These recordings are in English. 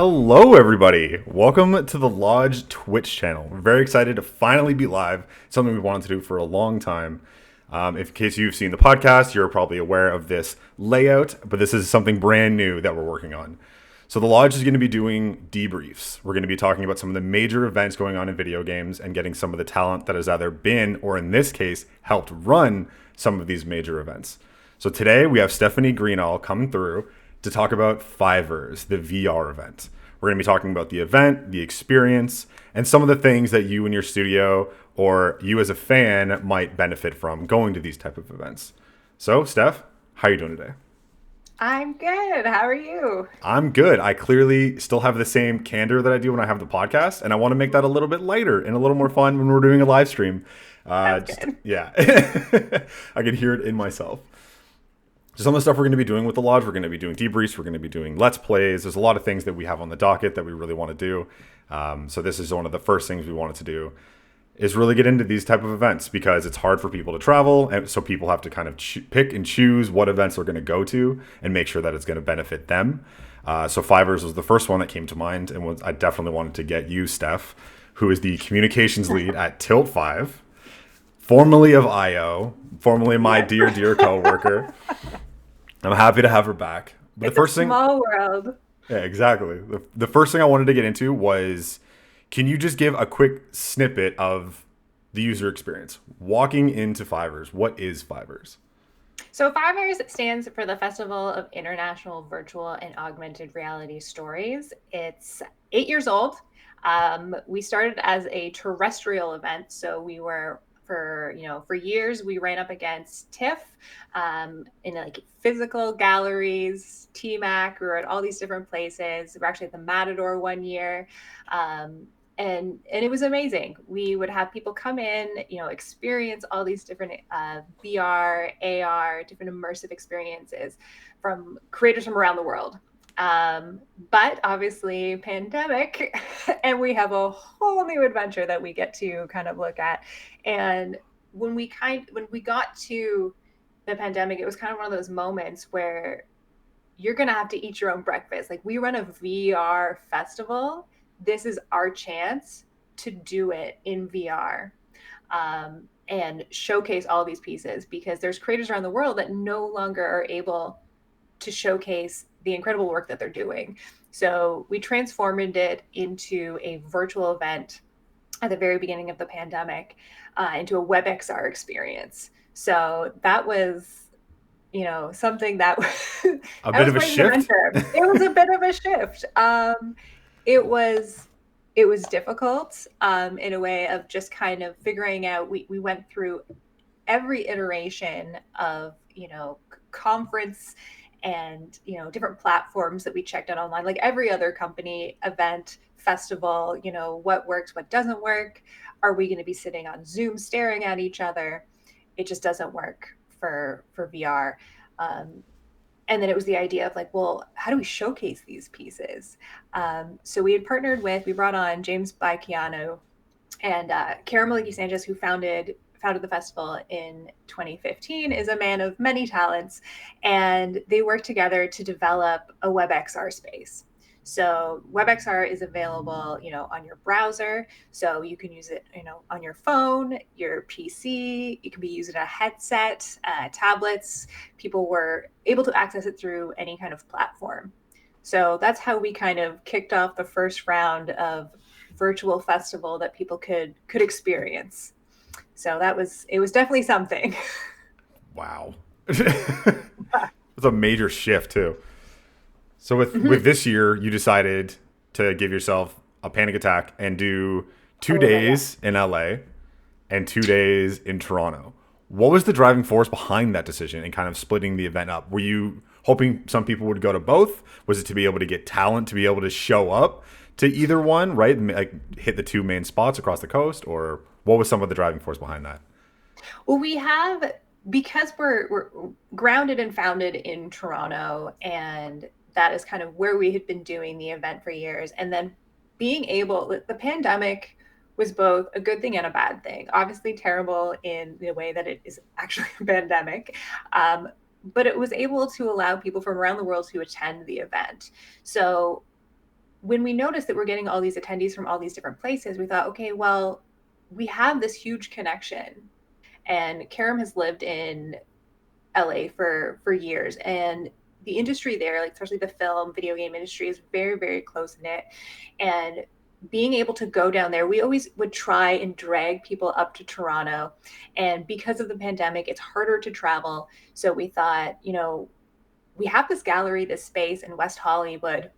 Hello, everybody. Welcome to the Lodgge Twitch channel. We're very excited to finally be live, something we've wanted to do for a long time. In case you've seen the podcast, you're probably aware of this layout, but this is something brand new that we're working on. So the Lodgge is going to be doing debriefs. We're going to be talking about some of the major events going on in video games and getting some of the talent that has either been, or in this case, helped run some of these major events. So today we have Stephanie Greenall coming through to talk about FIVARS, the VR event. We're going to be talking about the event, the experience, and some of the things that you in your studio or you as a fan might benefit from going to these type of events. So, Steph, how are you doing today? I'm good. How are you? I'm good. I clearly still have the same candor that I do when I have the podcast, and I want to make that a little bit lighter and a little more fun when we're doing a live stream. That's Just good. yeah, I can hear it in myself. So some of the stuff we're going to be doing with the Lodge, we're going to be doing debriefs, we're going to be doing Let's Plays. There's a lot of things that we have on the docket that we really want to do. So this is one of the first things we wanted to do, is really get into these type of events because it's hard for people to travel. And so people have to kind of pick and choose what events they're going to go to and make sure that it's going to benefit them. So FIVARS was the first one that came to mind. And I definitely wanted to get you, Steph, who is the communications lead at Tilt 5, formerly of IO, formerly my Yes. dear coworker. I'm happy to have her back. But the It's a first thing, small world. yeah, exactly. The first thing I wanted to get into was, can you just give a quick snippet of the user experience? Walking into FIVARS, what is FIVARS? So FIVARS stands for the Festival of International Virtual and Augmented Reality Stories. It's 8 years old. We started as a terrestrial event, so we were for years we ran up against TIFF in like physical galleries, TMAC. We were at all these different places. We were actually at the Matador one year. Um, and it was amazing. We would have people come in, experience all these different VR, AR, different immersive experiences from creators from around the world. But obviously, pandemic, and we have a whole new adventure that we get to kind of look at. And when we got to the pandemic, it was kind of one of those moments where you're going to have to eat your own breakfast. Like, we run a VR festival. This is our chance to do it in VR and showcase all these pieces, because there's creators around the world that no longer are able to showcase the incredible work that they're doing. So we transformed it into a virtual event at the very beginning of the pandemic, into a WebXR experience. So that was, something that A that bit was of a quite an shift? adventure. It was a bit of a shift. It was it was difficult, in a way of just kind of figuring out. We went through every iteration of conference and different platforms that we checked out online, like every other company, event, festival. What works, what doesn't work. Are we going to be sitting on Zoom staring at each other? It just doesn't work for VR. And then it was the idea of like, well, how do we showcase these pieces? So we brought on James Baikiano and Kara Maliki Sanchez, who founded the festival in 2015, is a man of many talents, and they worked together to develop a WebXR space. So WebXR is available, on your browser, so you can use it, on your phone, your PC. You can be used in a headset, tablets. People were able to access it through any kind of platform. So that's how we kind of kicked off the first round of virtual festival that people could experience. So it was definitely something. Wow. It's a major shift too. So with Mhm. this year, you decided to give yourself a panic attack and do A two little bit, yeah. days in LA and 2 days in Toronto. What was the driving force behind that decision and kind of splitting the event up? Were you hoping some people would go to both? Was it to be able to get talent to be able to show up to either one, right? Like hit the two main spots across the coast, or what was some of the driving force behind that? Well, we have, because we're grounded and founded in Toronto, and that is kind of where we had been doing the event for years. And then the pandemic was both a good thing and a bad thing. Obviously, terrible in the way that it is actually a pandemic. Um, but it was able to allow people from around the world to attend the event. So when we noticed that we're getting all these attendees from all these different places, we thought, okay, well, we have this huge connection. And Karam has lived in LA for years, and the industry there, like especially the film video game industry, is very, very close knit. And being able to go down there, we always would try and drag people up to Toronto, and because of the pandemic it's harder to travel. So we thought, we have this gallery, this space in West Hollywood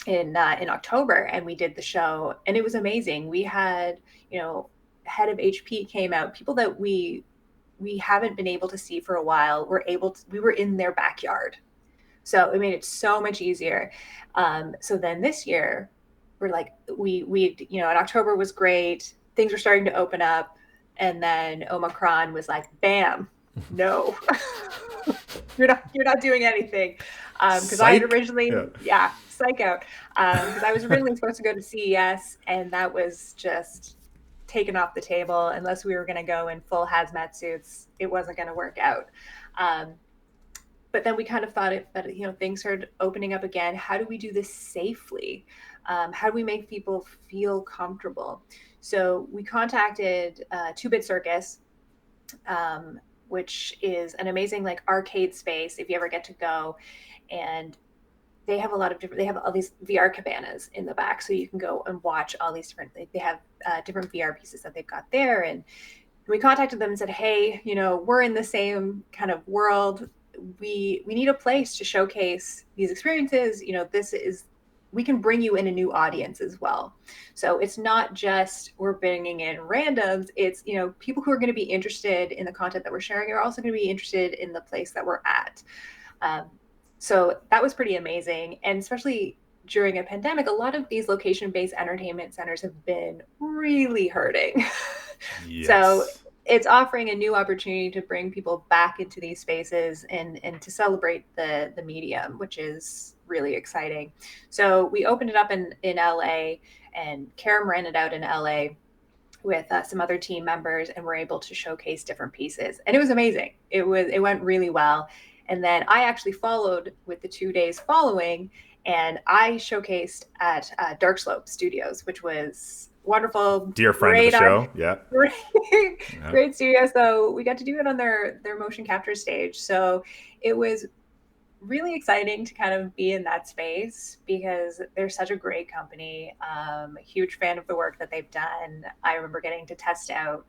in October, and we did the show, and it was amazing. We had, head of HP came out, people that we haven't been able to see for a while. We were in their backyard, so it made it so much easier. So then this year, we're like, in October was great. Things were starting to open up, and then Omicron was like, bam, no, you're not doing anything. Because I had originally, psych out. Because I was originally supposed to go to CES, and that was just taken off the table. Unless we were going to go in full hazmat suits, it wasn't going to work out. But then we kind of thought that things started opening up again. How do we do this safely? How do we make people feel comfortable? So we contacted Two Bit Circus, which is an amazing arcade space if you ever get to go. And they have they have all these VR cabanas in the back, so you can go and watch all these different, they have different VR pieces that they've got there. And we contacted them and said, hey, we're in the same kind of world. We need a place to showcase these experiences. We can bring you in a new audience as well. So it's not just we're bringing in randoms. It's, people who are going to be interested in the content that we're sharing are also going to be interested in the place that we're at. So that was pretty amazing. And especially during a pandemic, a lot of these location-based entertainment centers have been really hurting. Yes. So it's offering a new opportunity to bring people back into these spaces and to celebrate the medium, which is really exciting. So we opened it up in LA, and Karam ran it out in LA with some other team members, and we're able to showcase different pieces. And it was amazing. It went really well. And then I actually followed with the 2 days following, and I showcased at Dark Slope Studios, which was wonderful. Dear friend of the show. Yeah. Great studio. So we got to do it on their motion capture stage. So it was really exciting to kind of be in that space because they're such a great company. A huge fan of the work that they've done. I remember getting to test out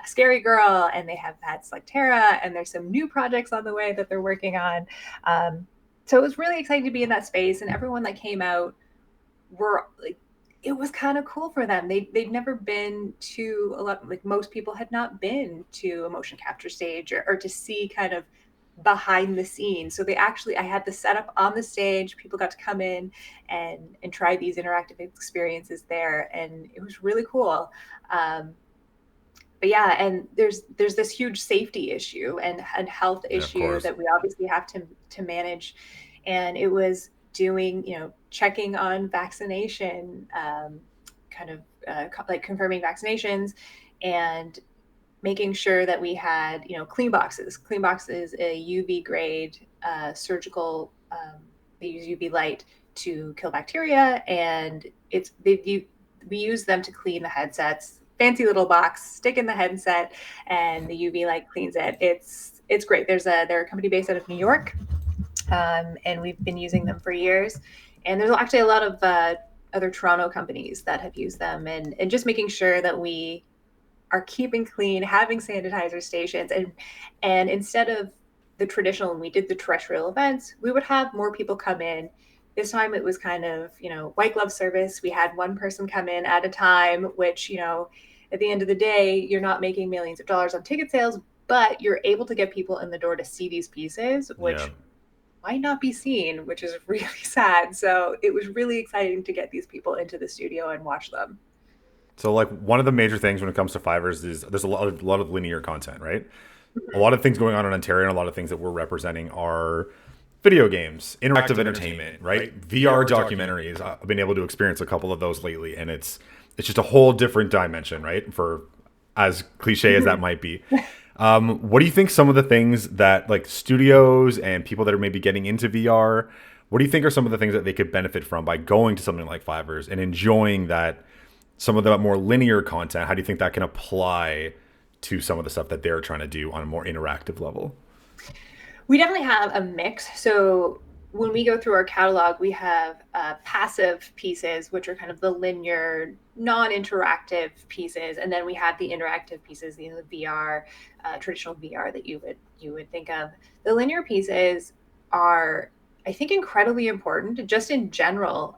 Scary Girl, and they have had Selectera, and there's some new projects on the way that they're working on. So it was really exciting to be in that space, and everyone that came out were like, it was kind of cool for them. They'd never been to a lot, most people had not been to a motion capture stage or to see kind of behind the scenes. So I had the setup on the stage. People got to come in and try these interactive experiences there, and it was really cool. But yeah, and there's this huge safety issue and health issue that we obviously have to manage. And it was doing, checking on vaccination, confirming vaccinations, and making sure that we had, clean boxes. Clean box is a UV grade surgical. They use UV light to kill bacteria, and we use them to clean the headsets. Fancy little box, stick in the headset, and the UV light cleans it. It's great. They're a company based out of New York, and we've been using them for years. And there's actually a lot of other Toronto companies that have used them, and just making sure that we are keeping clean, having sanitizer stations, and instead of the traditional, when we did the terrestrial events, we would have more people come in. This time it was kind of, white glove service. We had one person come in at a time, which, at the end of the day, you're not making millions of dollars on ticket sales, but you're able to get people in the door to see these pieces, which might not be seen, which is really sad. So it was really exciting to get these people into the studio and watch them. So one of the major things when it comes to FIVARS is there's a lot of linear content, right? A lot of things going on in Ontario, and a lot of things that we're representing are video games, interactive entertainment, right? VR documentaries. I've been able to experience a couple of those lately, and it's just a whole different dimension, right? For as cliche as that might be. What do you think some of the things that studios and people that are maybe getting into VR, What do you think are some of the things that they could benefit from by going to something like Fivers and enjoying that, some of the more linear content? How do you think that can apply to some of the stuff that they're trying to do on a more interactive level? We definitely have a mix. So when we go through our catalog, we have passive pieces, which are kind of the linear, non-interactive pieces, and then we have the interactive pieces, the VR, traditional VR that you would think of. The linear pieces are, I think, incredibly important, just in general.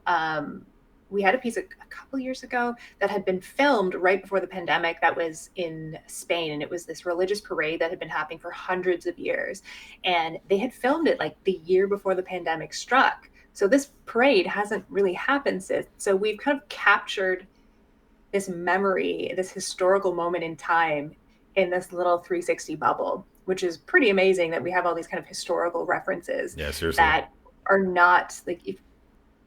We had a piece a couple years ago that had been filmed right before the pandemic that was in Spain. And it was this religious parade that had been happening for hundreds of years. And they had filmed it like the year before the pandemic struck. So this parade hasn't really happened since. So we've kind of captured this memory, this historical moment in time in this little 360 bubble, which is pretty amazing that we have all these kind of historical references Yeah, seriously. that are not like, if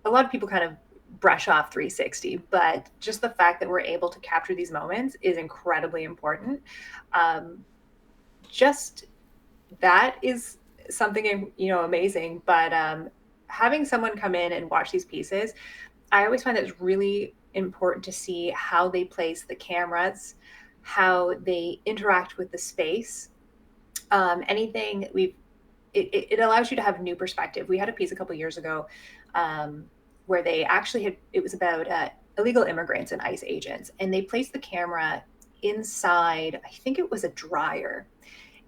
a lot of people kind of brush off 360, but just the fact that we're able to capture these moments is incredibly important. Just that is something, amazing. But having someone come in and watch these pieces, I always find that it's really important to see how they place the cameras, how they interact with the space. Anything it allows you to have a new perspective. We had a piece a couple of years ago where they actually it was about illegal immigrants and ICE agents, and they placed the camera inside, I think it was a dryer.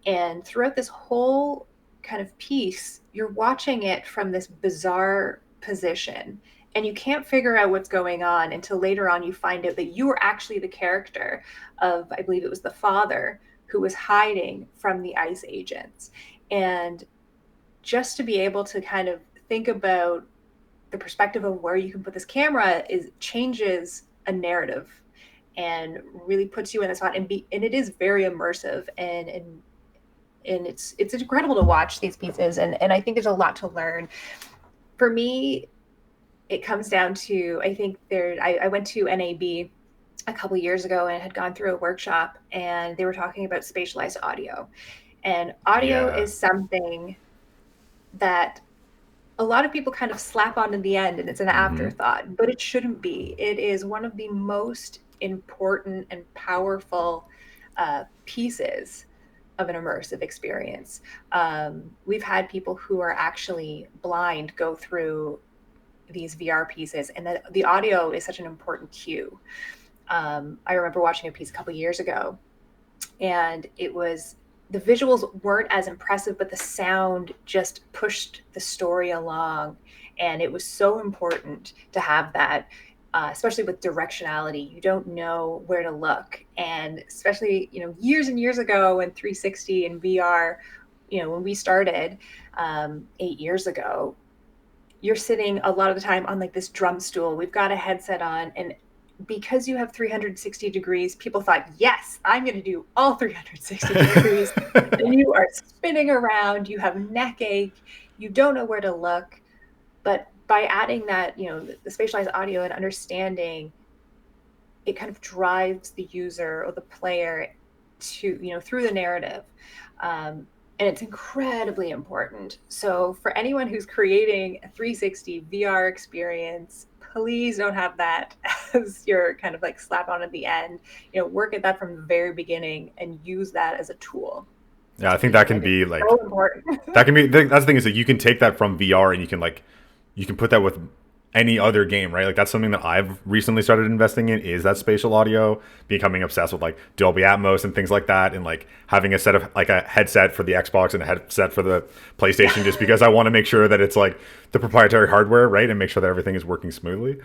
And throughout this whole kind of piece, you're watching it from this bizarre position, and you can't figure out what's going on until later on you find out that you were actually the character of, I believe it was the father, who was hiding from the ICE agents. And just to be able to kind of think about the perspective of where you can put this camera changes a narrative and really puts you in the spot, and it is very immersive, and it's incredible to watch these pieces, and I think there's a lot to learn. For me, it comes down to, I think I went to NAB a couple years ago and had gone through a workshop, and they were talking about spatialized audio. And audio Yeah. is something that a lot of people kind of slap on in the end, and it's an Hmm. afterthought, but it shouldn't be. It is one of the most important and powerful pieces of an immersive experience. We've had people who are actually blind go through these VR pieces, and the audio is such an important cue. I remember watching a piece a couple years ago, and the visuals weren't as impressive, but the sound just pushed the story along. And it was so important to have that, especially with directionality. You don't know where to look. And especially, years and years ago when 360 and VR, when we started 8 years ago, you're sitting a lot of the time on like this drum stool. We've got a headset on, and because you have 360 degrees, people thought, yes, I'm going to do all 360 degrees. And you are spinning around, you have neck ache, you don't know where to look. But by adding that, the spatialized audio and understanding, it kind of drives the user or the player to, through the narrative. And it's incredibly important. So for anyone who's creating a 360 VR experience, please don't have that as your kind of like slap on at the end. Work at that from the very beginning and use that as a tool. Yeah, I think that Because can it is be like, so important. that can be, that's the thing, is that you can take that from VR and you can put that with any other game, right? Like that's something that I've recently started investing in, is that spatial audio, becoming obsessed with like Dolby Atmos and things like that, and like having a set of like a headset for the Xbox and a headset for the PlayStation, just because I want to make sure that it's like the proprietary hardware, right? And make sure that everything is working smoothly.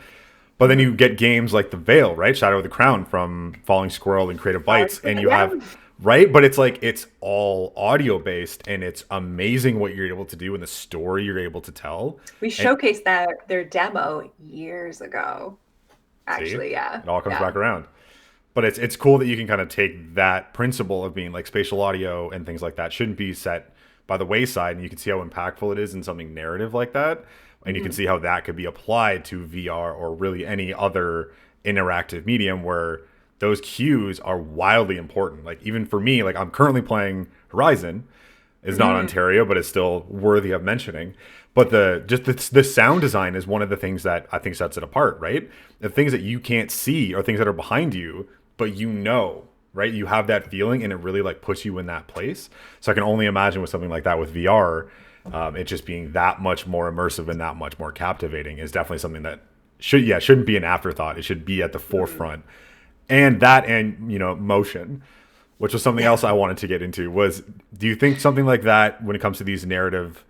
But then you get games like The Veil, right? Shadow of the Crown from Falling Squirrel and Creative Bytes, and you Yeah. have, right? But it's like it's all audio based, and it's amazing what you're able to do and the story you're able to tell. We And showcased their demo years ago. see, Actually, yeah. it all comes Yeah. back around. But it's cool that you can kind of take that principle of being like spatial audio and things like that shouldn't be set by the wayside, and you can see how impactful it is in something narrative like that, and you can Mhm. see how that could be applied to VR or really any other interactive medium where those cues are wildly important. Like even for me, like I'm currently playing Horizon, is not Mm. Ontario, but it's still worthy of mentioning. But the sound design is one of the things that I think sets it apart, right? The things that you can't see are things that are behind you, but right? You have that feeling, and it really like puts you in that place. So I can only imagine with something like that with VR, it just being that much more immersive and that much more captivating is definitely something that shouldn't be an afterthought. It should be at the Mm. forefront, and that and motion, which was something else I wanted to get into. Was do you think something like that when it comes to these narrative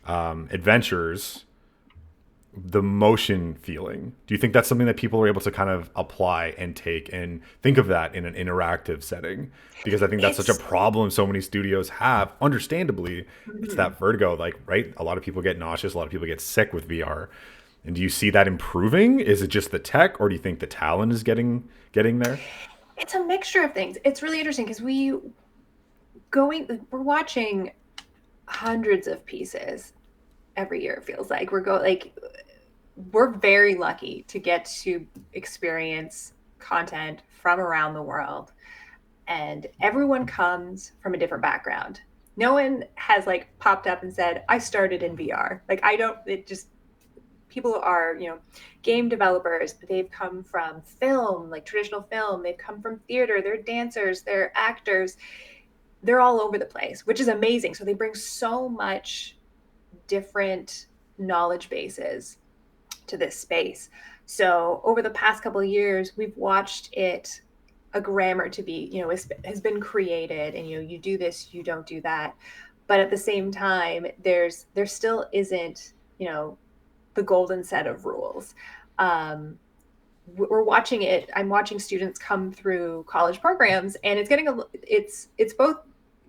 adventures, the motion feeling, do you think that's something that people are able to kind of apply and take and think of that in an interactive setting? Because I think that's such a It's problem so many studios have, understandably. It's mhm. that vertigo, like, right? A lot of people get nauseous, a lot of people get sick with VR. And do you see that improving? Is it just the tech, or do you think the talent is getting there? It's a mixture of things. It's really interesting because we're watching hundreds of pieces every year. It feels like we're very lucky to get to experience content from around the world, and everyone comes from a different background. No one has like popped up and said, I started in VR. Like, I don't, it just, people are, game developers, but they've come from film, like traditional film. They've come from theater. They're dancers, they're actors. They're all over the place, which is amazing. So they bring so much different knowledge bases to this space. So over the past couple of years, we've watched it, a grammar to be, has been created, and you do this, you don't do that. But at the same time, there still isn't, the golden set of rules. We're watching it. I'm watching students come through college programs, and it's both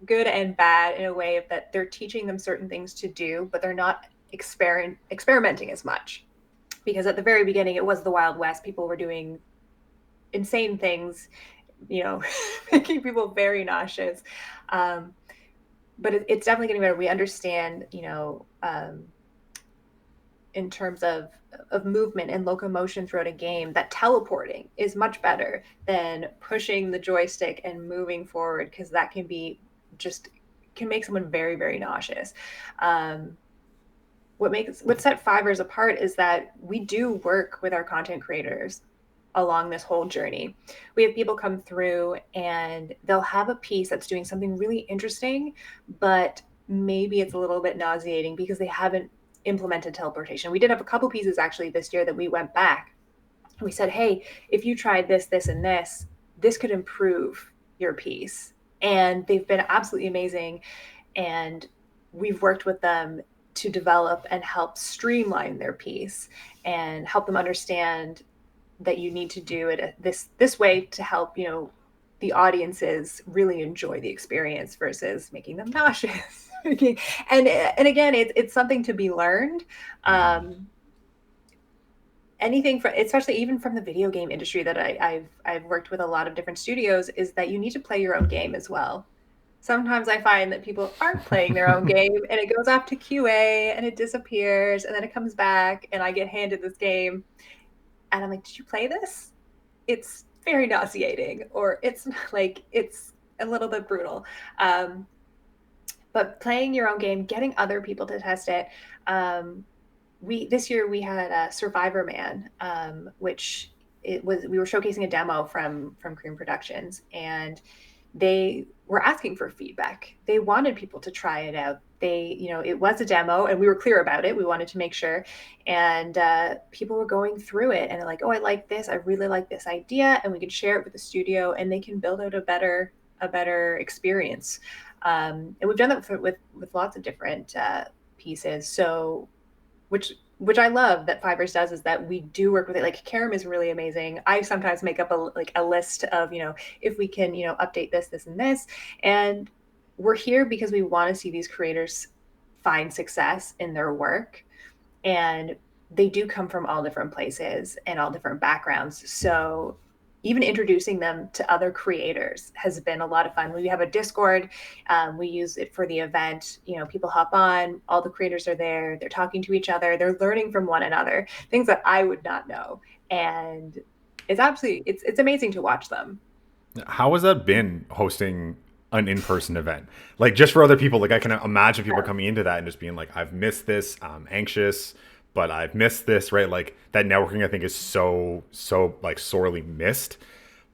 good and bad in a way that they're teaching them certain things to do, but they're not experimenting as much, because at the very beginning it was the Wild West. People were doing insane things, you know, making people very nauseous. Um, but it's definitely getting better. We understand, in terms of movement and locomotion throughout a game, that teleporting is much better than pushing the joystick and moving forward, because that can make someone very, very nauseous. Um, what set FIVARS apart is that we do work with our content creators along this whole journey. We have people come through and they'll have a piece that's doing something really interesting, but maybe it's a little bit nauseating because they haven't implemented teleportation. We did have a couple pieces actually this year that we went back and we said, hey, if you tried this, this, and this could improve your piece. And they've been absolutely amazing. And we've worked with them to develop and help streamline their piece and help them understand that you need to do it this way to help, the audiences really enjoy the experience versus making them nauseous. And again, it's something to be learned. Anything from, especially even from the video game industry that I've worked with a lot of different studios, is that you need to play your own game as well. Sometimes I find that people aren't playing their own game, and it goes off to QA and it disappears, and then it comes back and I get handed this game and I'm like, did you play this? It's very nauseating, or it's like, it's a little bit brutal. But playing your own game, getting other people to test it. This year we had a Survivor Man, which we were showcasing a demo from Cream Productions, and they were asking for feedback. They wanted people to try it out. It was a demo, and we were clear about it. We wanted to make sure, and people were going through it, and they're like, "Oh, I like this. I really like this idea," and we could share it with the studio, and they can build out a better experience. And we've done that with lots of different pieces. So, which I love that FIVARS does, is that we do work with it. Like, Karam is really amazing. I sometimes make up a list of, if we can, update this, and this. And we're here because we want to see these creators find success in their work. And they do come from all different places and all different backgrounds. So even introducing them to other creators has been a lot of fun. We have a Discord. We use it for the event. People hop on, all the creators are there. They're talking to each other. They're learning from one another, things that I would not know. And it's amazing to watch them. How has that been hosting an in-person event? Like, just for other people, like I can imagine people coming into that and just being like, I've missed this, I'm anxious, but I've missed this, right? Like that networking I think is so like sorely missed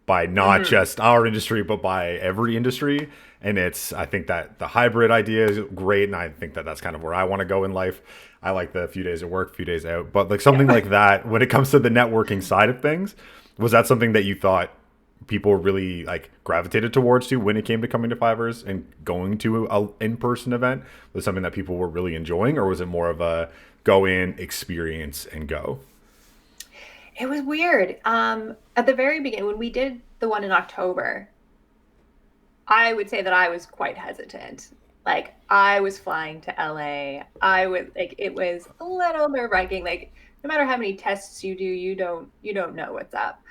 by not just our industry, but by every industry. And I think that the hybrid idea is great. And I think that that's kind of where I want to go in life. I like the few days at work, few days out, but like something like that, when it comes to the networking side of things, was that something that you thought people really like gravitated towards to when it came to coming to FIVARS and going to a in-person event? Was it something that people were really enjoying, or was it more of a go in, experience, and go? It was weird. At the very beginning, when we did the one in October, I would say that I was quite hesitant. Like I was flying to LA. I was like, it was a little nerve-wracking. Like no matter how many tests you do, you don't know what's up.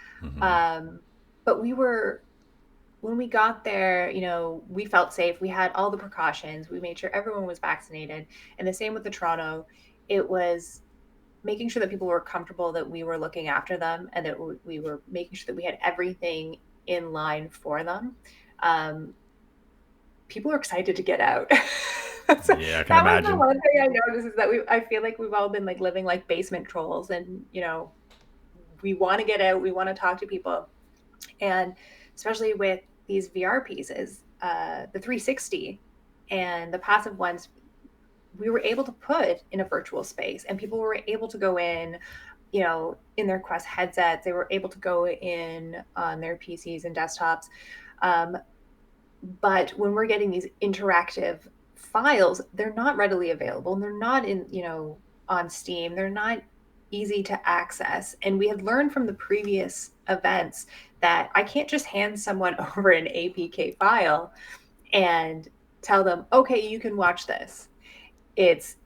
But when we got there, we felt safe. We had all the precautions. We made sure everyone was vaccinated. And the same with the Toronto. It was making sure that people were comfortable, that we were looking after them, and that we were making sure that we had everything in line for them. People are excited to get out. Yeah, I can That was the imagine. one thing I noticed, is that I feel like we've all been like living like basement trolls, and we want to get out, we want to talk to people, and especially with these VR pieces, the 360 and the passive ones, we were able to put in a virtual space, and people were able to go in their Quest headsets. They were able to go in on their PCs and desktops. But when we're getting these interactive files, they're not readily available, and they're not on Steam. They're not easy to access. And we had learned from the previous events that I can't just hand someone over an APK file and tell them, okay, you can watch this.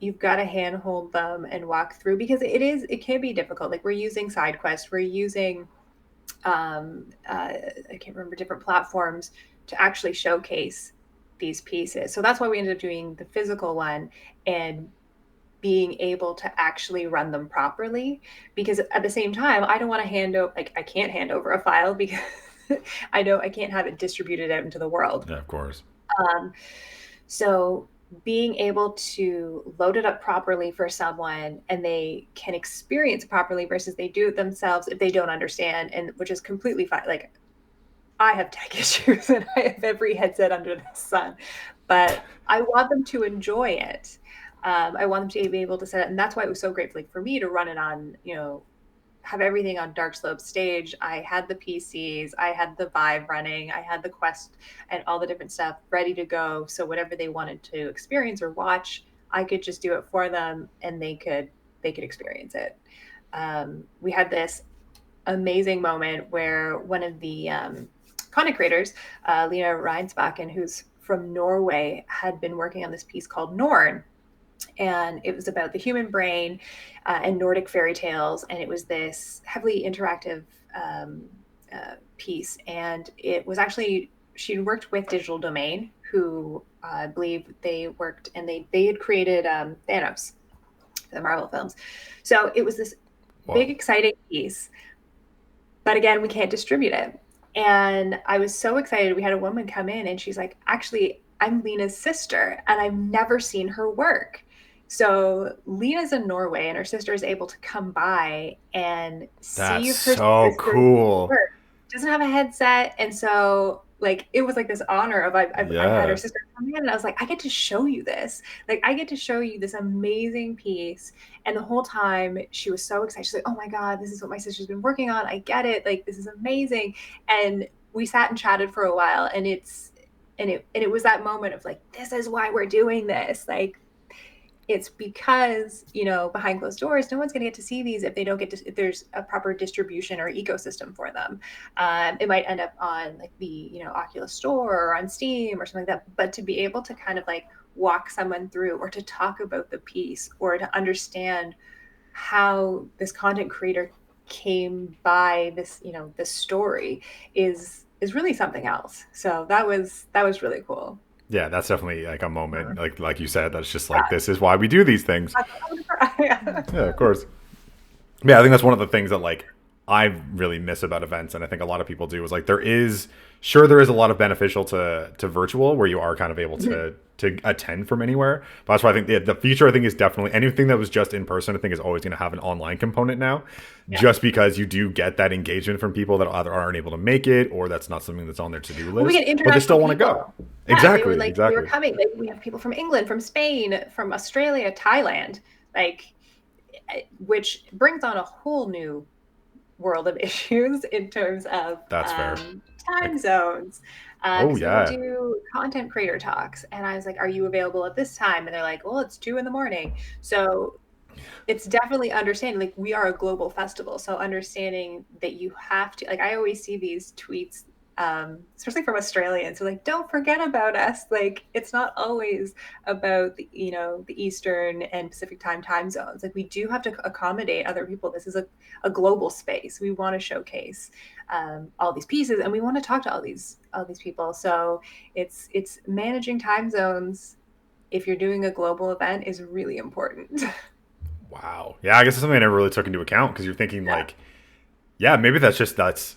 You've got to handhold them and walk through, because it can be difficult. Like we're using SideQuest, we're using I can't remember, different platforms to actually showcase these pieces. So that's why we ended up doing the physical one and being able to actually run them properly. Because at the same time, I don't want to I can't hand over a file, because I know I can't have it distributed out into the world. Yeah, of course. So being able to load it up properly for someone, and they can experience it properly, versus they do it themselves if they don't understand, and which is completely fine. Like I have tech issues and I have every headset under the sun, but I want them to enjoy it. I want them to be able to set it. And that's why it was so great for me to run it on, have everything on Dark Slope stage. I had the PCs, I had the Vive running, I had the Quest and all the different stuff ready to go. So whatever they wanted to experience or watch, I could just do it for them, and they could experience it. We had this amazing moment where one of the content creators, Lena Reinsbakken, who's from Norway, had been working on this piece called Norn. And it was about the human brain and Nordic fairy tales. And it was this heavily interactive piece. And it was actually, she worked with Digital Domain, who I believe they worked, and they had created Thanos, the Marvel films. So it was this big, exciting piece. But again, we can't distribute it. And I was so excited. We had a woman come in, and she's like, actually, I'm Lena's sister, and I've never seen her work. So Lena's in Norway, and her sister is able to come by and see her so cool. work. She doesn't have a headset, and so it was like this honor of I've had her sister come in, and I was like, I get to show you this. Like I get to show you this amazing piece. And the whole time she was so excited. She's like, oh my God, this is what my sister's been working on. I get it. Like this is amazing. And we sat and chatted for a while, and it was that moment of like, this is why we're doing this. Like it's because, behind closed doors, no one's going to get to see these if they don't if there's a proper distribution or ecosystem for them. It might end up on like the, Oculus Store or on Steam or something like that. But to be able to kind of like walk someone through, or to talk about the piece, or to understand how this content creator came by this, this story is really something else. So that was really cool. Yeah, that's definitely like a moment, like you said, that's just like, this is why we do these things. Yeah, of course. Yeah, I think that's one of the things that like I really miss about events, and I think a lot of people do, is like there is a lot of beneficial to virtual where you are kind of able to attend from anywhere. But that's why I think the future, I think, is definitely anything that was just in person, I think is always going to have an online component now, just because you do get that engagement from people that either aren't able to make it or that's not something that's on their to-do list, we get but they still want to go. Yeah, Exactly. they were coming. Like, we have people from England, from Spain, from Australia, Thailand, like, which brings on a whole new world of issues in terms of time zones. Oh yeah. We do content creator talks, and I was like, "Are you available at this time?" And they're like, "Well, it's 2 a.m." So it's definitely understanding, like, we are a global festival, so understanding that you have to, like, I always see these tweets, especially from Australians, so like, don't forget about us. Like, it's not always about the Eastern and Pacific time zones. Like, we do have to accommodate other people. This is a global space. We want to showcase all these pieces, and we want to talk to all these people. So it's managing time zones if you're doing a global event is really important. Wow. Yeah, I guess it's something I never really took into account, because you're thinking like, yeah, maybe that's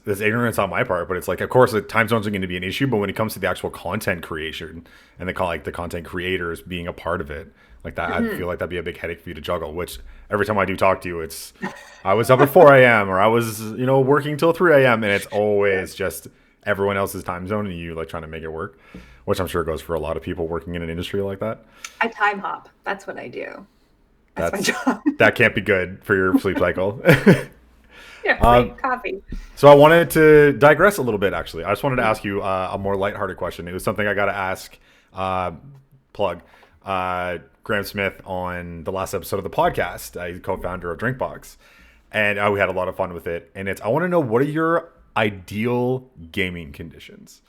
ignorance on my part, but it's like, of course, the time zones are going to be an issue, but when it comes to the actual content creation and they call like the content creators being a part of it, like that, I feel like that'd be a big headache for you to juggle. Which every time I do talk to you, it's I was up at 4 a.m. or I was working till 3 a.m. and it's always just everyone else's time zone and you like trying to make it work, which I'm sure goes for a lot of people working in an industry like that. I time hop. That's what I do. That's my job. That can't be good for your sleep cycle. Yeah, coffee. So I wanted to digress a little bit, actually. I just wanted to ask you a more lighthearted question. It was something I got to ask, Graham Smith on the last episode of the podcast. He's co-founder of Drinkbox. And we had a lot of fun with it. And I want to know, what are your ideal gaming conditions?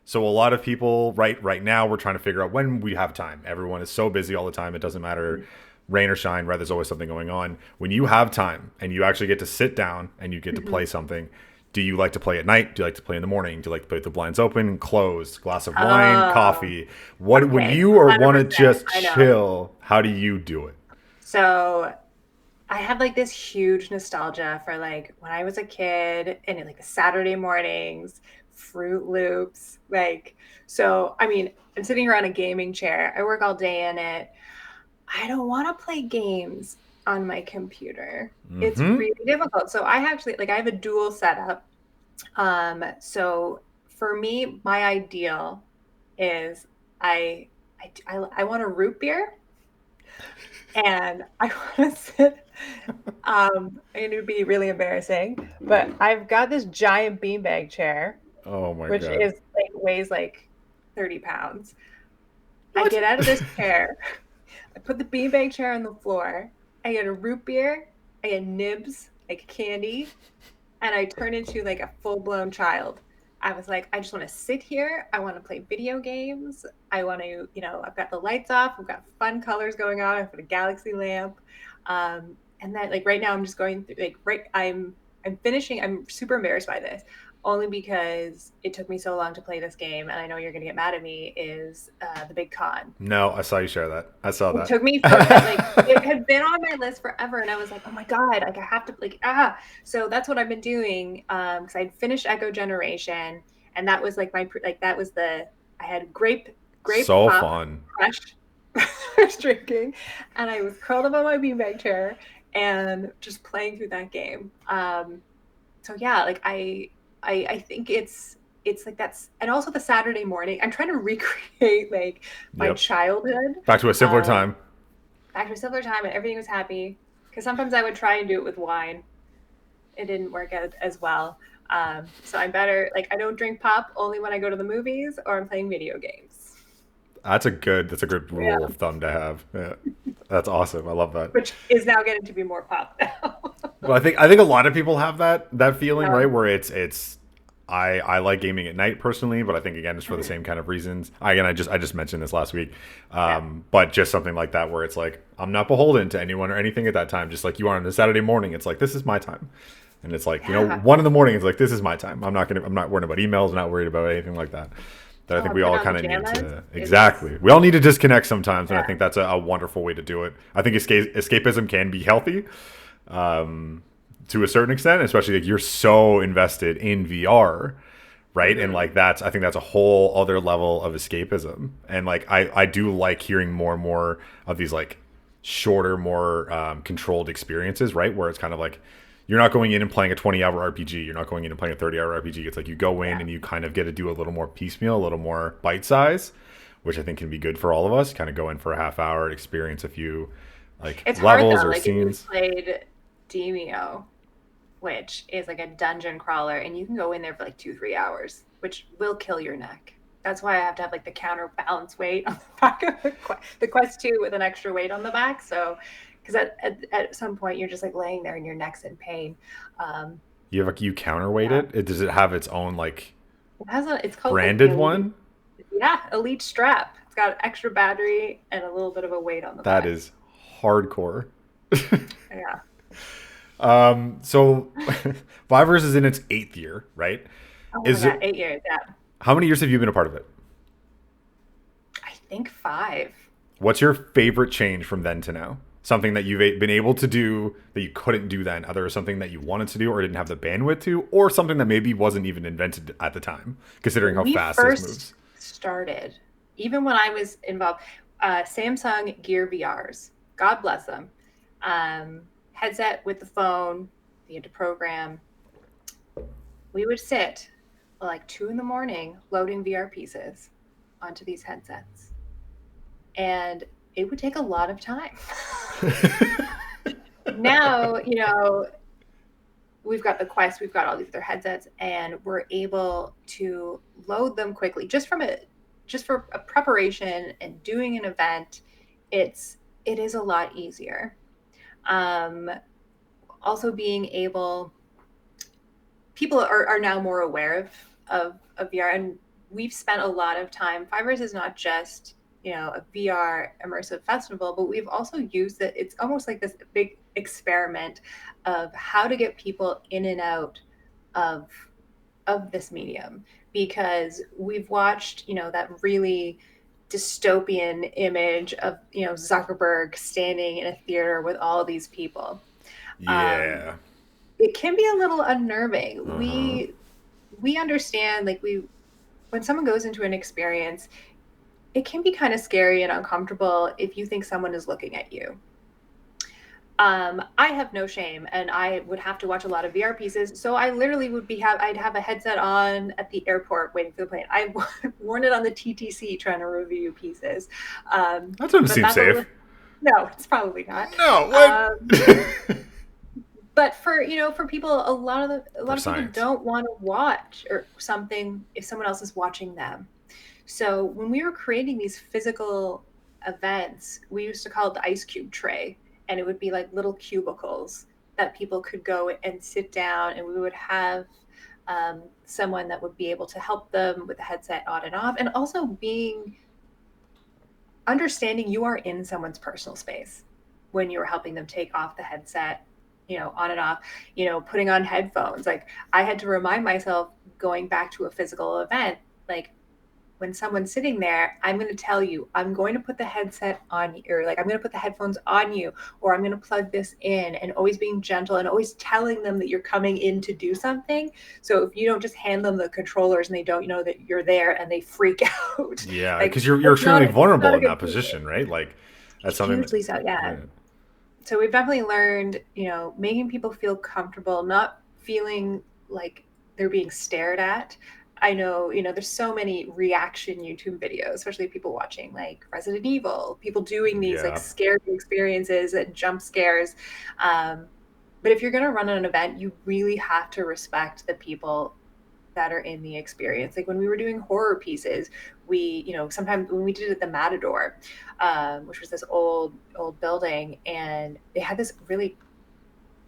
So a lot of people right now, we're trying to figure out when we have time. Everyone is so busy all the time. It doesn't matter rain or shine, right? There's always something going on. When you have time and you actually get to sit down and you get to play something, do you like to play at night? Do you like to play in the morning? Do you like to play with the blinds open, closed, glass of wine, coffee? What would you, or want to just chill? How do you do it? So I have like this huge nostalgia for like when I was a kid and like the Saturday mornings, Fruit Loops. Like, so, I mean, I'm sitting here on a gaming chair. I work all day in it. I don't want to play games on my computer. It's really difficult. So I actually, like, I have a dual setup. So for me, my ideal is I want a root beer, and I want to sit. And it would be really embarrassing, but I've got this giant beanbag chair. Oh my God. Which weighs like 30 pounds. What? I get out of this chair. I put the beanbag chair on the floor. I get a root beer. I get nibs, like candy, and I turn into like a full-blown child. I was like, I just want to sit here. I want to play video games. I want to, I've got the lights off. I've got fun colors going on. I've got a galaxy lamp. And then like right now I'm just going through I'm finishing. I'm super embarrassed by this, only because it took me so long to play this game, and I know you're going to get mad at me, is The Big Con. No, I saw you share that. I saw that. It took me, it had been on my list forever, and I was like, oh my God, like I have to, So that's what I've been doing, because I'd finished Echo Generation, and that was like I had grape so pop, fun. Fresh drinking, and I was curled up on my beanbag chair and just playing through that game. So yeah, like I think it's like that's, and also the Saturday morning, I'm trying to recreate like my childhood. Back to a simpler time. Back to a simpler time, and everything was happy. Because sometimes I would try and do it with wine. It didn't work out as well. So I'm better, like I don't drink pop only when I go to the movies or I'm playing video games. That's a good rule of thumb to have. Yeah. That's awesome. I love that. Which is now getting to be more pop now. Well, I think a lot of people have that feeling, right? Where it's I like gaming at night personally, but I think again it's for the same kind of reasons. I just mentioned this last week, but just something like that where it's like I'm not beholden to anyone or anything at that time. Just like you are on a Saturday morning, it's like this is my time, and it's like 1 a.m. it's like this is my time. I'm not worried about emails. I'm not worried about anything like that. That I think we all kind of need to exactly. We all need to disconnect sometimes, and I think that's a wonderful way to do it. I think escapism can be healthy. to a certain extent, especially like you're so invested in VR, right? And like that's, I think that's a whole other level of escapism. And like I do like hearing more and more of these like shorter, more controlled experiences, right? Where it's kind of like you're not going in and playing a 20-hour RPG, you're not going in and playing a 30-hour RPG. It's like you go in and you kind of get to do a little more piecemeal, a little more bite size, which I think can be good for all of us. Kind of go in for a half hour and experience a few like It's hard levels though. or Like if you scenes. played Demio, which is like a dungeon crawler, and you can go in there for like 2-3 hours, which will kill your neck. That's why I have to have like the counterbalance weight on the back of the Quest 2 with an extra weight on the back. So, because at some point you're just like laying there and your neck's in pain. Um, You have a, you counterweight yeah, it? Does it have its own like it's called like the branded elite. one? Yeah, elite strap. It's got extra battery and a little bit of a weight on the That back. is hardcore. Yeah. So Fivers is in its 8th year, right? Oh my Is God, it, 8 years. Yeah. how many years have you been a part of it? I think 5. What's your favorite change from then to now? Something that you've been able to do that you couldn't do then, either something that you wanted to do or didn't have the bandwidth to, or something that maybe wasn't even invented at the time, considering how We fast this first moves. started, even when I was involved, Samsung Gear VRs, God bless them. Headset with the phone, you had to program. We would sit like 2 in the morning loading VR pieces onto these headsets. And it would take a lot of time. Now, we've got the Quest, we've got all these other headsets, and we're able to load them quickly just for a preparation and doing an event. It is a lot easier. Also being able, people are now more aware of VR, and we've spent a lot of time. FIVARS is not just a VR immersive festival, but we've also used it. It's almost like this big experiment of how to get people in and out of this medium, because we've watched that really dystopian image of Zuckerberg standing in a theater with all these people. um, Yeah. it can be a little unnerving. Uh-huh. We understand, like, when someone goes into an experience, it can be kind of scary and uncomfortable if you think someone is looking at you. I have no shame, and I would have to watch a lot of VR pieces. So I literally I'd have a headset on at the airport waiting for the plane. I've worn it on the TTC trying to review pieces. That doesn't But seem safe. no, it's probably not. No, what? Um, but for people, a lot For of people science. don't want to watch or something if someone else is watching them. So when we were creating these physical events, we used to call it the ice cube tray, and it would be like little cubicles that people could go and sit down, and we would have someone that would be able to help them with the headset on and off, and also understanding you are in someone's personal space when you're helping them take off the headset, on and off, putting on headphones. Like, I had to remind myself, going back to a physical event, like, when someone's sitting there, I'm going to tell you, I'm going to put the headset on, or like, I'm going to put the headphones on you, or I'm going to plug this in, and always being gentle and always telling them that you're coming in to do something. So if you don't just hand them the controllers and they don't know that you're there and they freak out, Yeah, like, because you're it's not extremely vulnerable a in good that feeling. position, right? Like that's something that, Hugely so, yeah. yeah. So we've definitely learned, making people feel comfortable, not feeling like they're being stared at. I know, there's so many reaction YouTube videos, especially people watching like Resident Evil, people doing these like Yeah. scary experiences and jump scares. But if you're going to run an event, you really have to respect the people that are in the experience. Like when we were doing horror pieces, we, sometimes when we did it at the Matador, which was this old building, and they had this really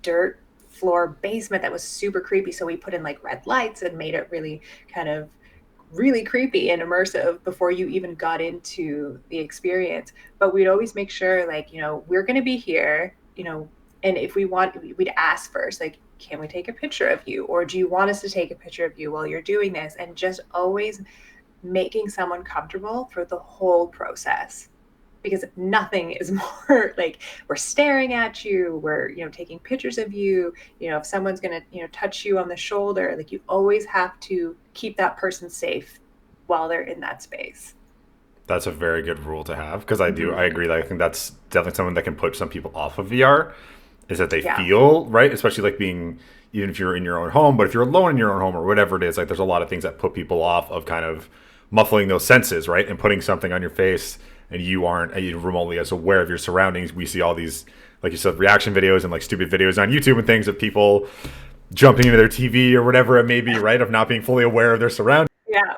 dirt floor basement that was super creepy. So we put in like red lights and made it really kind of really creepy and immersive before you even got into the experience. But we'd always make sure, like, we're going to be here, and if we want, we'd ask first, like, can we take a picture of you? Or do you want us to take a picture of you while you're doing this? And just always making someone comfortable for the whole process. because nothing is more like we're staring at you, we're, taking pictures of you, if someone's going to, touch you on the shoulder, like you always have to keep that person safe while they're in that space. That's a very good rule to have because Mm-hmm. I agree that I think that's definitely something that can put some people off of VR is that they Yeah. feel right, especially like being even if you're in your own home, but if you're alone in your own home or whatever it is, like there's a lot of things that put people off of kind of muffling those senses, right, and putting something on your face and you aren't remotely as aware of your surroundings. We see all these, like you said, reaction videos and like stupid videos on YouTube and things of people jumping into their TV or whatever it may be, right, of not being fully aware of their surroundings. Yeah.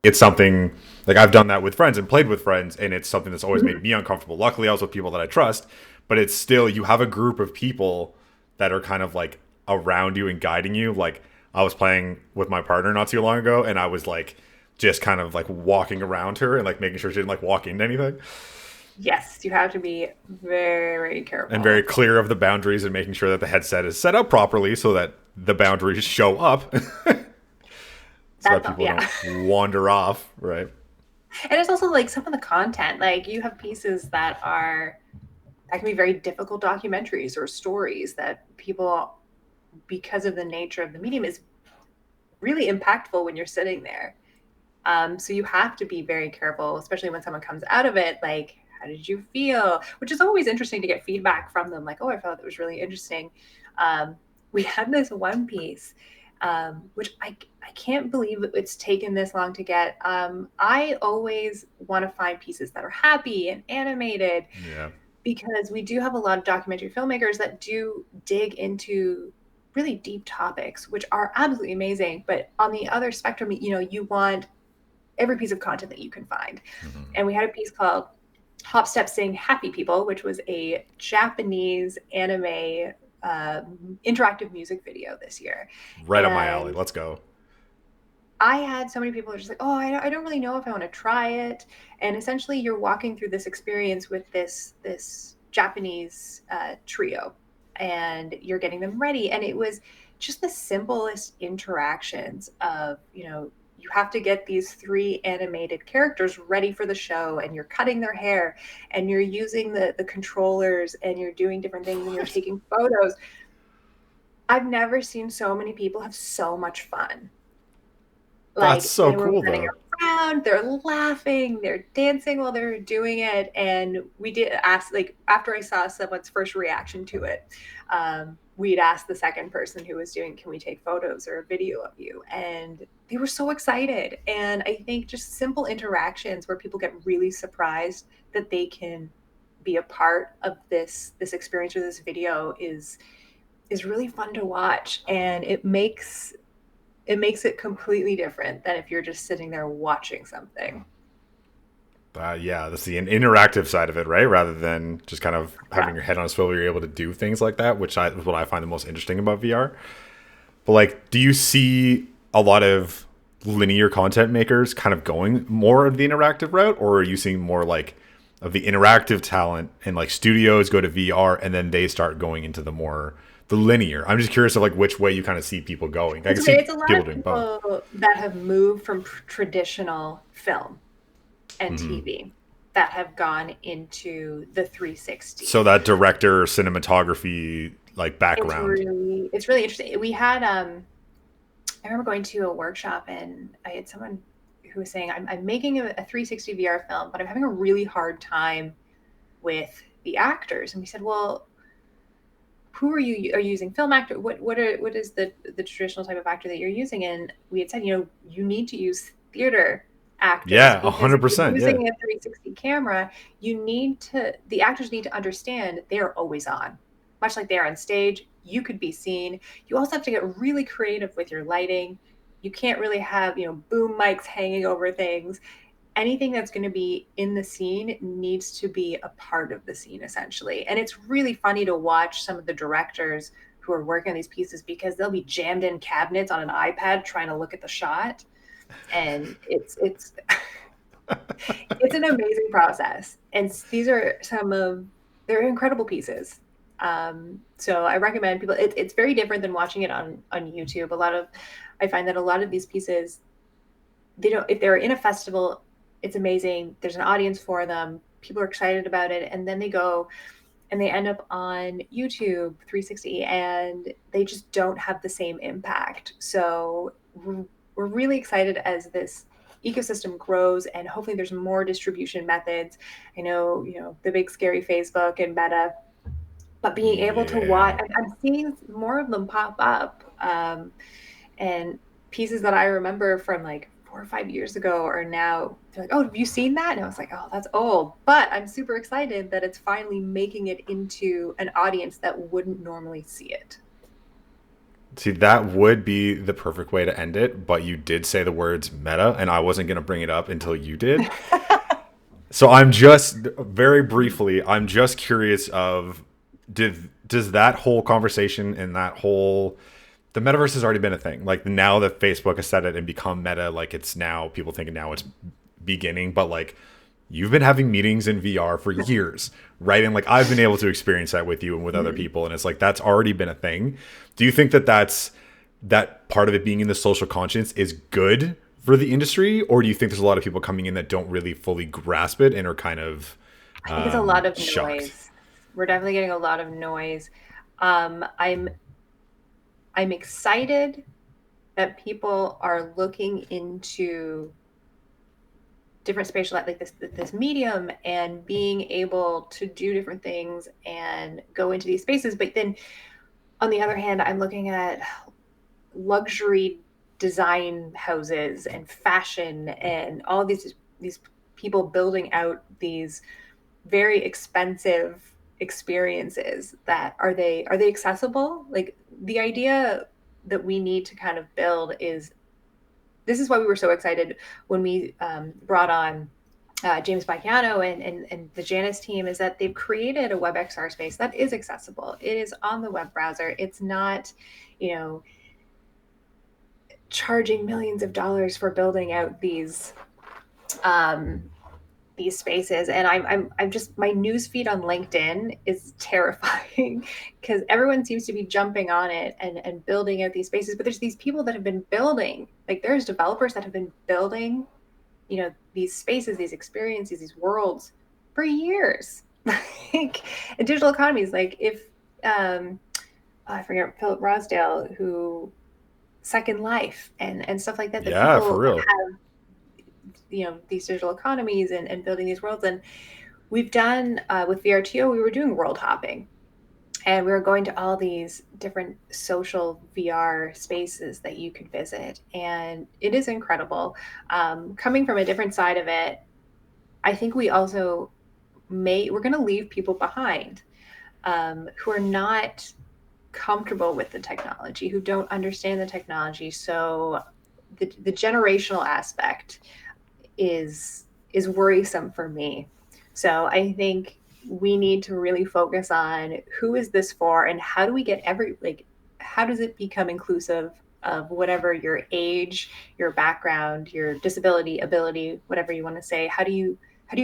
It's something like I've done that with friends and played with friends, and it's something that's always Mhm. made me uncomfortable. Luckily, I was with people that I trust, but it's still you have a group of people that are kind of like around you and guiding you. Like I was playing with my partner not too long ago, and I was like just kind of like walking around her and like making sure she didn't like walk into anything, Yes, you have to be very and very careful. clear of the boundaries and making sure that the headset is set up properly so that the boundaries show up, so that That's all, people yeah. don't wander off, right? And it's also like some of the content, like you have pieces that can be very difficult documentaries or stories that people, because of the nature of the medium, is really impactful when you're sitting there. So you have to be very careful, especially when someone comes out of it, like, how did you feel? Which is always interesting to get feedback from them, like, oh, I felt that was really interesting. Um, we had this one piece, which I can't believe it's taken this long to get. I always want to find pieces that are happy and animated Yeah. because we do have a lot of documentary filmmakers that do dig into really deep topics, which are absolutely amazing. But on the other spectrum, you want every piece of content that you can find. Mm-hmm. And we had a piece called Hop Step Sing Happy People, which was a Japanese anime interactive music video this year. Right up my alley. And Let's go. I had so many people who are just like, oh, I don't really know if I want to try it. And essentially, you're walking through this experience with this Japanese trio, and you're getting them ready. And it was just the simplest interactions of, you have to get these three animated characters ready for the show, and you're cutting their hair, and you're using the controllers, and you're doing different things, and you're What? taking photos. I've never seen so many people have so much fun. That's Like so they were cool running though. around, they're laughing, they're dancing while they're doing it. And we did ask, like, after I saw someone's first reaction to it, we'd ask the second person who was doing, can we take photos or a video of you? And they were so excited. And I think just simple interactions where people get really surprised that they can be a part of this experience or this video is really fun to watch. And it makes it completely different than if you're just sitting there watching something. Yeah, that's the interactive side of it, right? Rather than just kind of having your Correct. head on a swivel, you're able to do things like that, which is what I find the most interesting about VR. But like, do you see a lot of linear content makers kind of going more of the interactive route, or are you seeing more like of the interactive talent and like studios go to VR and then they start going into the linear? I'm just curious of like which way you kind of see people going. I can see It's a lot people of doing both. people that have moved from traditional film and TV that have gone into the 360. So that director cinematography like It's background. really it's really interesting. We had I remember going to a workshop and I had someone who was saying, I'm making a 360 VR film, but I'm having a really hard time with the actors. And we said, well, who are you using, film actor? What is the traditional type of actor that you're using? And we had said, you need to use theater actors Yeah, because if you're 100%. using Yeah. a 360 camera, the actors need to understand they are always on, much like they are on stage. You could be seen. You also have to get really creative with your lighting. You can't really have, boom mics hanging over things. Anything that's going to be in the scene needs to be a part of the scene essentially. And it's really funny to watch some of the directors who are working on these pieces because they'll be jammed in cabinets on an iPad trying to look at the shot, and it's an amazing process. And these are they're incredible pieces. So I recommend people. It's very different than watching it on YouTube. I find that a lot of these pieces, they don't, if they're in a festival, it's amazing. There's an audience for them. People are excited about it. And then they go and they end up on YouTube 360 and they just don't have the same impact. So we're really excited as this ecosystem grows and hopefully there's more distribution methods. I know, the big scary Facebook and Meta, but being able to watch, Yeah. I'm seeing more of them pop up. And pieces that I remember from like 4 or 5 years ago are now, they're like, oh, have you seen that? And I was like, oh, that's old. But I'm super excited that it's finally making it into an audience that wouldn't normally see it. See, that would be the perfect way to end it, but you did say the words meta, and I wasn't going to bring it up until you did. So I'm just very briefly, I'm just curious of does that whole conversation and that whole the metaverse has already been a thing. Like now that Facebook has said it and become meta, like it's now people thinking now it's beginning, but like you've been having meetings in VR for years, right? And like I've been able to experience that with you and with other people, and it's like that's already been a thing. Do you think that that part of it being in the social conscience is good for the industry, or do you think there's a lot of people coming in that don't really fully grasp it and are kind of I think it's a lot of shocked? noise. We're definitely getting a lot of noise. I'm excited that people are looking into different spatial, like this medium, and being able to do different things and go into these spaces. But then on the other hand, I'm looking at luxury design houses and fashion and all these people building out these very expensive experiences. That are they accessible? Like, the idea that we need to kind of build is, this is why we were so excited when we brought on James Baikiano and the Janus team, is that they've created a WebXR space that is accessible. It is on the web browser. It's not, you know, charging millions of dollars for building out um, these spaces. And I'm just, my news feed on LinkedIn is terrifying because everyone seems to be jumping on it and building out these spaces. But there's these people that have been building, like there's developers that have been building, these spaces, these experiences, these worlds for years. Like, digital economies, like if I forget, Philip Rosdale, who Second Life and stuff like that, that Yeah, for people real. have, these digital economies and building these worlds. And we've done with VRTO, we were doing world hopping, and we were going to all these different social VR spaces that you could visit, and it is incredible. Coming from a different side of it, I think we also we're going to leave people behind who are not comfortable with the technology, who don't understand the technology. So the generational aspect is worrisome for me. So I think we need to really focus on who is this for, and how do we get how does it become inclusive of whatever your age, your background, your disability, ability, whatever you want to say. How do you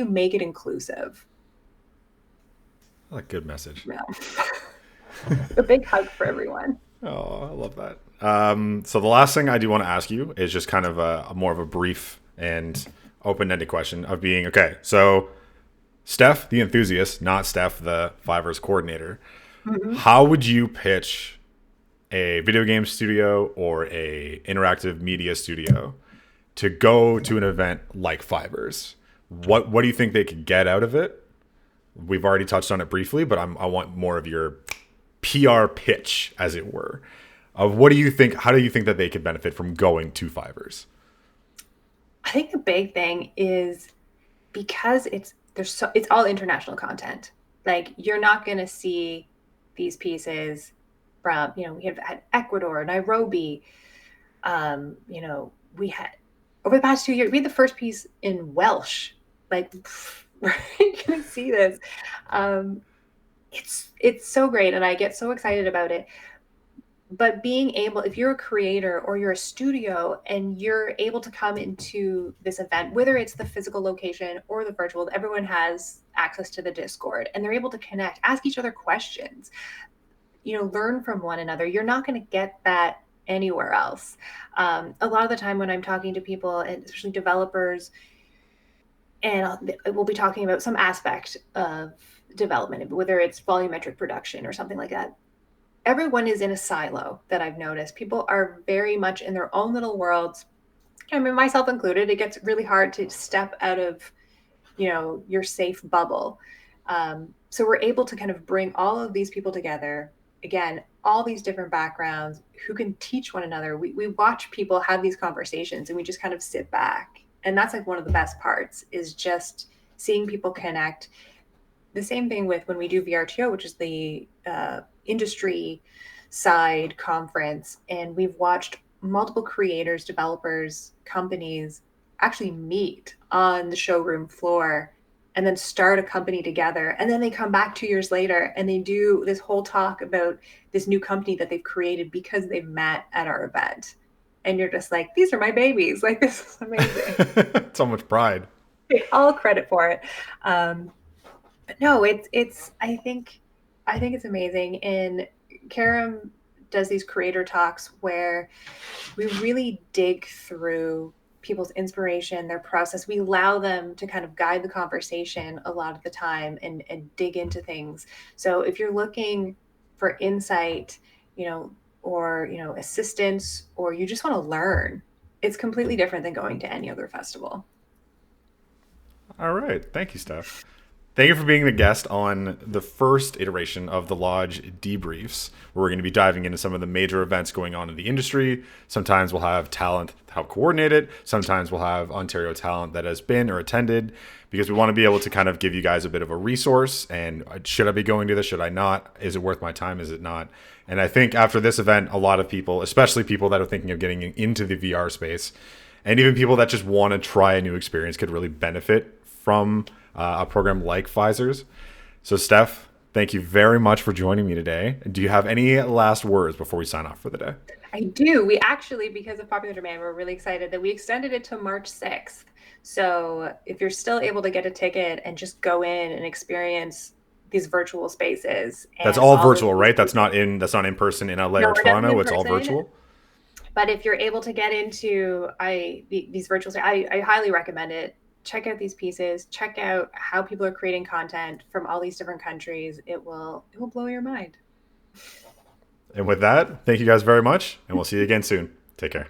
make it inclusive? A good message. Yeah. A big hug for everyone. Oh, I love that. So the last thing I do want to ask you is just kind of a more of a brief and open-ended question of being okay. So Steph, the enthusiast, not Steph, the FIVARS coordinator. Mm-hmm. How would you pitch a video game studio or a interactive media studio to go to an event like FIVARS? What do you think they could get out of it? We've already touched on it briefly, but I want more of your PR pitch, as it were, of what do you think? How do you think that they could benefit from going to FIVARS? I think the big thing is, because it's all international content. Like, you're not going to see these pieces from, we have had Ecuador, Nairobi. We had, over the past 2 years, we had the first piece in Welsh. Like, where are you going to see this? Um, it's so great, and I get so excited about it. But being able, if you're a creator or you're a studio and you're able to come into this event, whether it's the physical location or the virtual, everyone has access to the Discord and they're able to connect, ask each other questions, learn from one another. You're not going to get that anywhere else. A lot of the time when I'm talking to people, and especially developers, and we'll be talking about some aspect of development, whether it's volumetric production or something like that. Everyone is in a silo that I've noticed. People are very much in their own little worlds. I mean, myself included. It gets really hard to step out of, your safe bubble. So we're able to kind of bring all of these people together. Again, all these different backgrounds who can teach one another. We watch people have these conversations and we just kind of sit back. And that's like one of the best parts, is just seeing people connect. The same thing with when we do VRTO, which is the industry side conference. And we've watched multiple creators, developers, companies actually meet on the showroom floor and then start a company together. And then they come back 2 years later and they do this whole talk about this new company that they've created because they've met at our event. And you're just like, these are my babies. Like, this is amazing. So much pride. Take all credit for it. But no, it's I think it's amazing. And Karam does these creator talks where we really dig through people's inspiration, their process. We allow them to kind of guide the conversation a lot of the time and dig into things. So if you're looking for insight, or assistance, or you just want to learn, it's completely different than going to any other festival. All right. Thank you, Steph. Thank you for being the guest on the first iteration of the Lodge Debriefs, where we're going to be diving into some of the major events going on in the industry. Sometimes we'll have talent help coordinate it. Sometimes we'll have Ontario talent that has been or attended, because we want to be able to kind of give you guys a bit of a resource. And should I be going to this? Should I not? Is it worth my time? Is it not? And I think after this event, a lot of people, especially people that are thinking of getting into the VR space, and even people that just want to try a new experience, could really benefit from a program like FIVARS. So, Steph, thank you very much for joining me today. Do you have any last words before we sign off for the day? I do. We actually, because of popular demand, we're really excited that we extended it to March 6th. So if you're still able to get a ticket and just go in and experience these virtual spaces That's and all all of virtual, these, right? That's not in person in LA no, or it doesn't Toronto. in It's all person. virtual. But if you're able to get into these virtuals, I highly recommend it. Check out these pieces. Check out how people are creating content from all these different countries. It will blow your mind. And with that, thank you guys very much, and we'll see you again soon. Take care.